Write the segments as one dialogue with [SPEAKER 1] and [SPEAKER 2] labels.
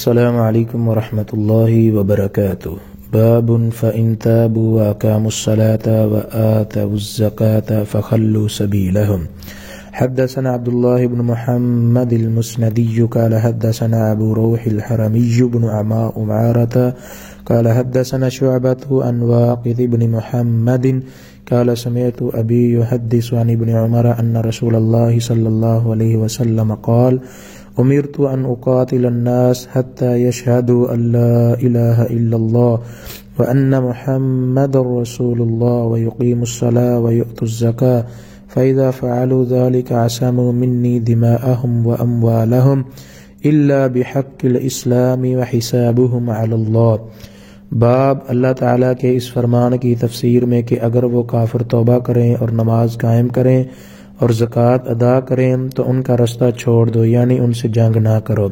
[SPEAKER 1] السلام علیکم ورحمۃ اللہ وبرکاتہ۔ باب فإن تابوا وأقاموا الصلاة وآتوا الزكاة فخلوا سبيلهم۔ حدثنا عبد الله بن محمد المسندي قال حدثنا أبو روح الحرمي بن عمارة قال حدثنا شعبة عن واقد بن محمد قال سمعت أبي يحدث عن ابن عمر أن رسول الله صلى الله عليه وسلم قال أمرت أن أقاتل الناس حتى يشهدوا أن لا إله إلا الله وأن محمد رسول الله ويقيموا الصلاة ويؤتوا الزكاة فإذا فعلوا ذلك عصموا مني دماءهم وأموالهم إلا بحق الإسلام وحسابهم على الله۔ باب اللہ تعالیٰ کے اس فرمان کی تفسیر میں کہ اگر وہ کافر توبہ کریں اور نماز قائم کریں اور زکوٰۃ ادا کریں تو ان کا رستہ چھوڑ دو، یعنی ان سے جنگ نہ کرو۔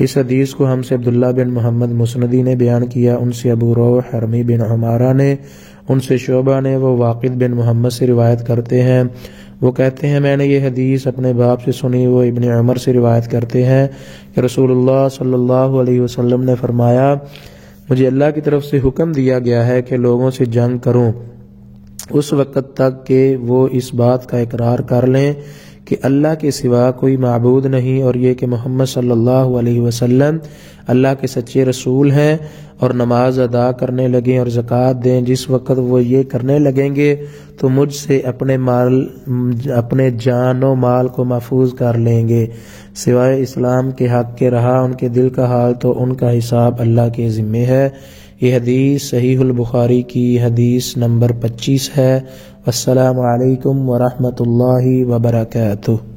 [SPEAKER 1] اس حدیث کو ہم سے عبداللہ بن محمد مسندی نے بیان کیا، ان سے ابو روح حرمی بن عمارہ نے، ان سے شعبہ نے، وہ واقد بن محمد سے روایت کرتے ہیں۔ وہ کہتے ہیں میں نے یہ حدیث اپنے باپ سے سنی۔ وہ ابن عمر سے روایت کرتے ہیں کہ رسول اللہ صلی اللہ علیہ وسلم نے فرمایا مجھے اللہ کی طرف سے حکم دیا گیا ہے کہ لوگوں سے جنگ کروں اس وقت تک کہ وہ اس بات کا اقرار کر لیں کہ اللہ کے سوا کوئی معبود نہیں، اور یہ کہ محمد صلی اللہ علیہ وسلم اللہ کے سچے رسول ہیں، اور نماز ادا کرنے لگیں اور زکوٰۃ دیں۔ جس وقت وہ یہ کرنے لگیں گے تو مجھ سے اپنے جان و مال کو محفوظ کر لیں گے، سوائے اسلام کے حق کے رہا ان کے دل کا حال تو ان کا حساب اللہ کے ذمے ہے۔ یہ حدیث صحیح البخاری کی حدیث نمبر 25 ہے۔ السلام علیکم ورحمۃ اللہ وبرکاتہ۔